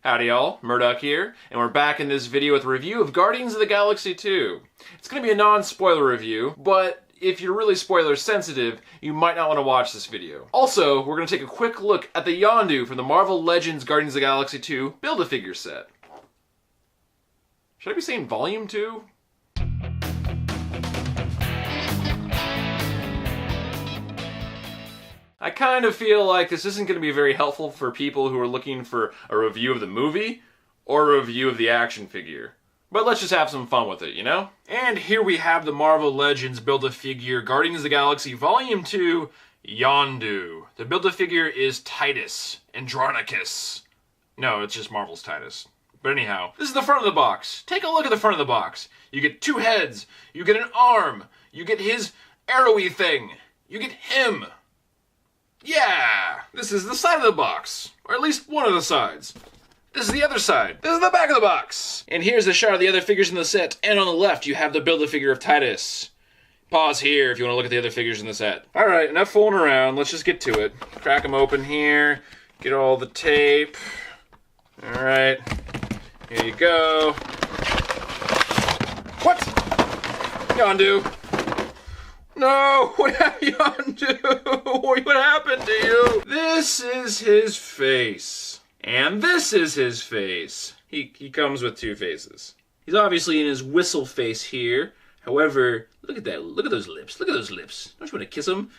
Howdy y'all, Murdoch here, and we're back in this video with a review of Guardians of the Galaxy 2. It's going to be a non-spoiler review, but if you're really spoiler sensitive, you might not want to watch this video. Also, we're going to take a quick look at the Yondu from the Marvel Legends Guardians of the Galaxy 2 Build-A-Figure set. Should I be saying Volume 2? I kind of feel like this isn't going to be very helpful for people who are looking for a review of the movie or a review of the action figure. But let's just have some fun with it, you know? And here we have the Marvel Legends Build-A-Figure Guardians of the Galaxy Volume 2 Yondu. The Build-A-Figure is Titus Andronicus. No, it's just Marvel's Titus. But anyhow, this is the front of the box. Take a look at the front of the box. You get two heads. You get an arm. You get his arrowy thing. You get him. Yeah! This is the side of the box. Or at least one of the sides. This is the other side. This is the back of the box. And here's a shot of the other figures in the set. And on the left, you have the Build-A-Figure of Titus. Pause here if you want to look at the other figures in the set. Alright, enough fooling around. Let's just get to it. Crack them open here. Get all the tape. Alright. Here you go. What? Yondu. No! What happened to you? What happened to you? This is his face. And this is his face. He comes with two faces. He's obviously in his whistle face here. However, look at that. Look at those lips. Look at those lips. Don't you want to kiss him?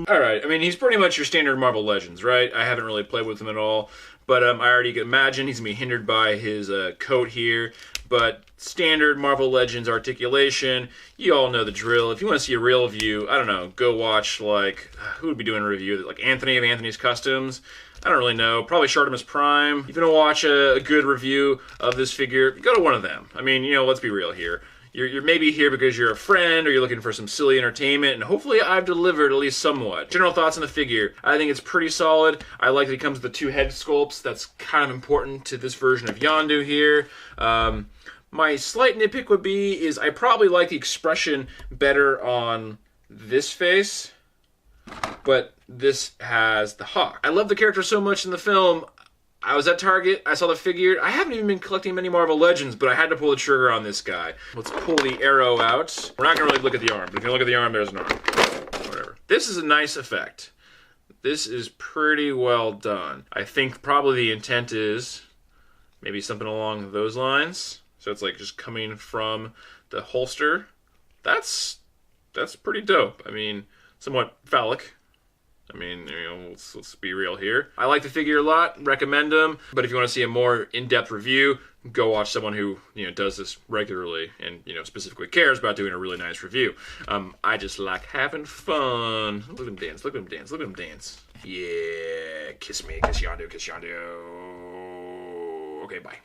Alright, I mean, he's pretty much your standard Marvel Legends, right? I haven't really played with him at all. But I already can imagine he's going to be hindered by his coat here. But standard Marvel Legends articulation, you all know the drill. If you want to see a real view, I don't know, go watch, like, who would be doing a review? Like Anthony of Anthony's Customs? I don't really know. Probably Shartimus Prime. If you want to watch a good review of this figure, go to one of them. I mean, you know, let's be real here. You're maybe here because you're a friend or you're looking for some silly entertainment, and hopefully I've delivered at least somewhat. General thoughts on the figure. I think it's pretty solid. I like that it comes with the two head sculpts. That's kind of important to this version of Yondu here. My slight nitpick would be is I probably like the expression better on this face, but this has the hawk. I love the character so much in the film. I was at Target, I saw the figure. I haven't even been collecting many Marvel Legends, but I had to pull the trigger on this guy. Let's pull the arrow out. We're not gonna really look at the arm, but if you look at the arm, there's an arm. Whatever. This is a nice effect. This is pretty well done. I think probably the intent is maybe something along those lines. So it's like just coming from the holster. That's pretty dope. I mean, somewhat phallic. I mean, you know, let's be real here. I like the figure a lot, recommend him, but if you want to see a more in-depth review, go watch someone who, you know, does this regularly and, you know, specifically cares about doing a really nice review. I just like having fun. Look at him dance, look at him dance, look at him dance. Yeah, kiss me, kiss Yondu, kiss Yondu. Okay, bye.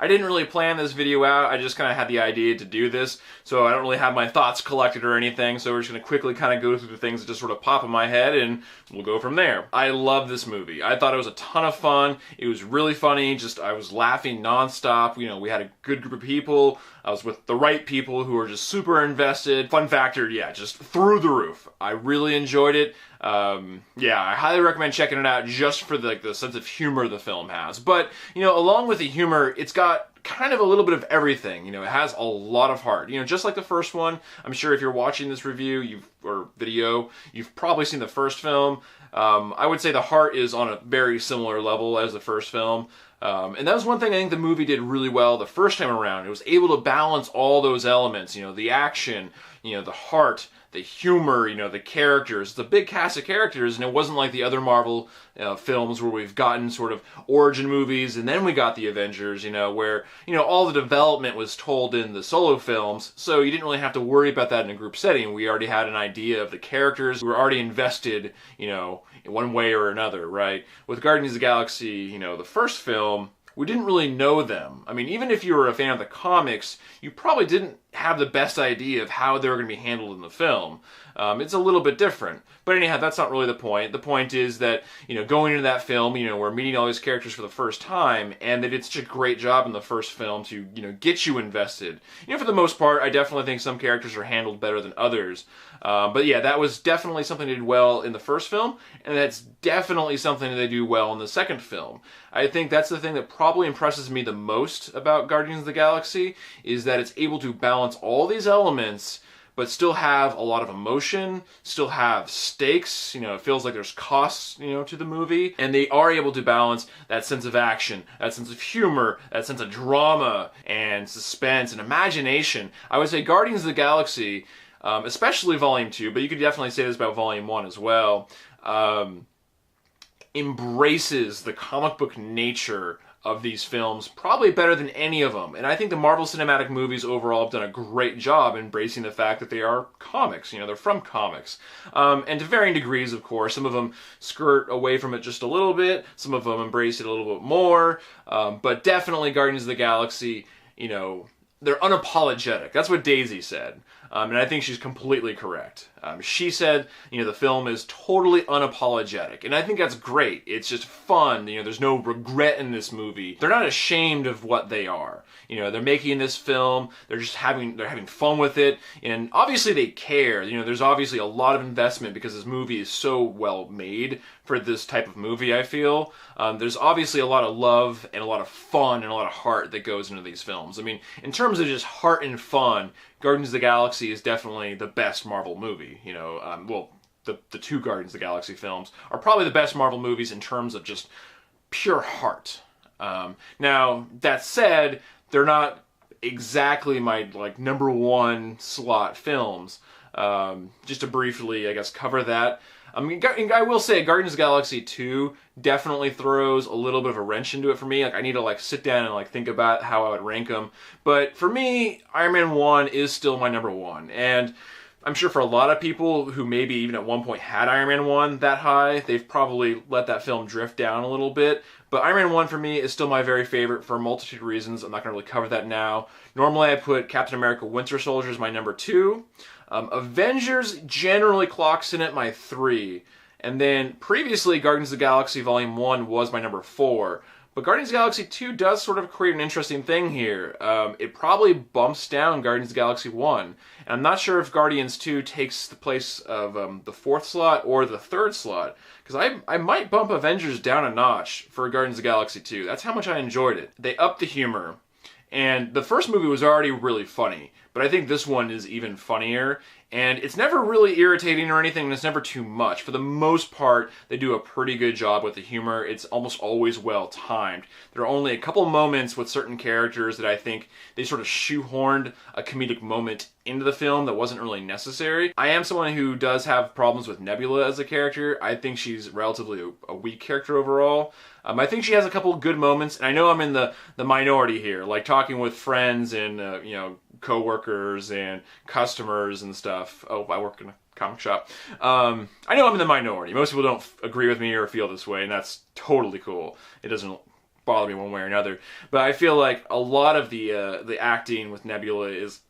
I didn't really plan this video out, I just kind of had the idea to do this, so I don't really have my thoughts collected or anything, so we're just going to quickly kind of go through the things that just sort of pop in my head, and we'll go from there. I love this movie. I thought it was a ton of fun. It was really funny, I was laughing nonstop. You know, we had a good group of people. I was with the right people who were just super invested. Fun factor, yeah, just through the roof. I really enjoyed it. Yeah, I highly recommend checking it out just for the sense of humor the film has. But, you know, along with the humor, it's got kind of a little bit of everything. You know, it has a lot of heart. You know, just like the first one, I'm sure if you're watching this review or video, you've probably seen the first film. I would say the heart is on a very similar level as the first film. And that was one thing I think the movie did really well the first time around. It was able to balance all those elements, you know, the action, you know, the heart, the humor, you know, the characters. It's a big cast of characters, and it wasn't like the other Marvel films where we've gotten sort of origin movies, and then we got the Avengers, you know, where, you know, all the development was told in the solo films, so you didn't really have to worry about that in a group setting. We already had an idea of the characters. We were already invested, you know, in one way or another, right? With Guardians of the Galaxy, you know, the first film, we didn't really know them. I mean, even if you were a fan of the comics, you probably didn't have the best idea of how they're going to be handled in the film. It's a little bit different. But anyhow, that's not really the point. The point is that, going into that film, we're meeting all these characters for the first time, and they did such a great job in the first film to, get you invested. For the most part, I definitely think some characters are handled better than others. But yeah, that was definitely something they did well in the first film, and that's definitely something that they do well in the second film. I think that's the thing that probably impresses me the most about Guardians of the Galaxy, is that it's able to balance all these elements, but still have a lot of emotion, still have stakes, it feels like there's costs, to the movie, and they are able to balance that sense of action, that sense of humor, that sense of drama, and suspense, and imagination. I would say Guardians of the Galaxy, especially Volume 2, but you could definitely say this about Volume 1 as well, embraces the comic book nature of these films probably better than any of them. And I think the Marvel Cinematic Movies overall have done a great job embracing the fact that they are comics. They're from comics. And to varying degrees, of course. Some of them skirt away from it just a little bit. Some of them embrace it a little bit more. But definitely Guardians of the Galaxy, they're unapologetic. That's what Daisy said. And I think she's completely correct. She said, the film is totally unapologetic. And I think that's great. It's just fun. There's no regret in this movie. They're not ashamed of what they are. They're making this film. They're having fun with it. And obviously they care. There's obviously a lot of investment because this movie is so well made for this type of movie, I feel. There's obviously a lot of love and a lot of fun and a lot of heart that goes into these films. I mean, in terms of just heart and fun, Guardians of the Galaxy is definitely the best Marvel movie. The two Guardians of the Galaxy films are probably the best Marvel movies in terms of just pure heart. Now, that said, they're not exactly my number one slot films. Just to briefly, I guess, cover that. I mean, I will say Guardians of the Galaxy 2 definitely throws a little bit of a wrench into it for me. I need to sit down and think about how I would rank them. But for me, Iron Man 1 is still my number one. And I'm sure for a lot of people who maybe even at one point had Iron Man 1 that high, they've probably let that film drift down a little bit. But Iron Man 1 for me is still my very favorite for a multitude of reasons. I'm not going to really cover that now. Normally I put Captain America Winter Soldier as my number 2. Avengers generally clocks in at my 3. And then previously Guardians of the Galaxy Volume 1 was my number 4. But Guardians of the Galaxy 2 does sort of create an interesting thing here. It probably bumps down Guardians of the Galaxy 1. And I'm not sure if Guardians 2 takes the place of the 4th slot or the 3rd slot. Because I might bump Avengers down a notch for Guardians of the Galaxy 2. That's how much I enjoyed it. They upped the humor. And the first movie was already really funny. But I think this one is even funnier. And it's never really irritating or anything, and it's never too much. For the most part, they do a pretty good job with the humor. It's almost always well timed. There are only a couple moments with certain characters that I think they sort of shoehorned a comedic moment into the film that wasn't really necessary. I am someone who does have problems with Nebula as a character. I think she's relatively a weak character overall. I think she has a couple good moments, and I know I'm in the minority here, talking with friends and, co-workers and customers and stuff. Oh, I work in a comic shop. I know I'm in the minority. Most people don't agree with me or feel this way, and that's totally cool. It doesn't bother me one way or another. But I feel like a lot of the acting with Nebula is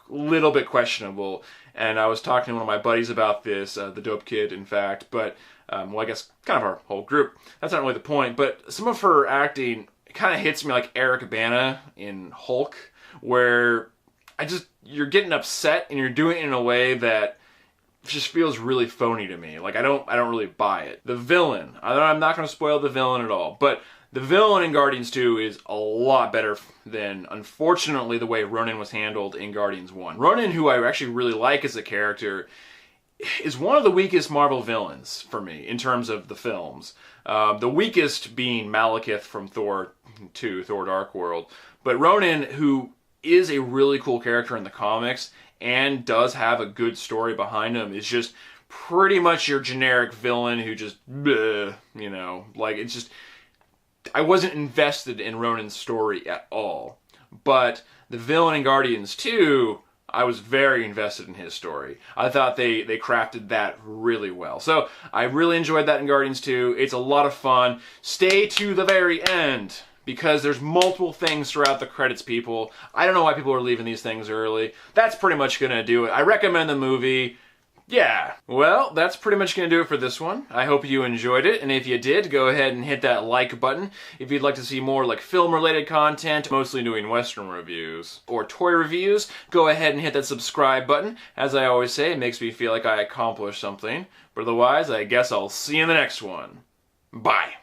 a little bit questionable, and I was talking to one of my buddies about this, the Dope Kid, in fact, but, well, I guess kind of our whole group. That's not really the point, but some of her acting kind of hits me like Eric Bana in Hulk, where you're getting upset and you're doing it in a way that just feels really phony to me. I don't really buy it. The villain, I'm not going to spoil the villain at all, but the villain in Guardians 2 is a lot better than, unfortunately, the way Ronan was handled in Guardians 1. Ronan, who I actually really like as a character, is one of the weakest Marvel villains for me in terms of the films. The weakest being Malekith from Thor 2, Thor Dark World. But Ronan, who is a really cool character in the comics and does have a good story behind him, is just pretty much your generic villain who just, bleh, it's just, I wasn't invested in Ronan's story at all. But the villain in Guardians 2, I was very invested in his story. I thought they crafted that really well. So I really enjoyed that in Guardians 2. It's a lot of fun. Stay to the very end, because there's multiple things throughout the credits, people. I don't know why people are leaving these things early. That's pretty much going to do it. I recommend the movie. Yeah. Well, that's pretty much going to do it for this one. I hope you enjoyed it, and if you did, go ahead and hit that like button. If you'd like to see more like film-related content, mostly doing Western reviews or toy reviews, go ahead and hit that subscribe button. As I always say, it makes me feel like I accomplished something. But otherwise, I guess I'll see you in the next one. Bye.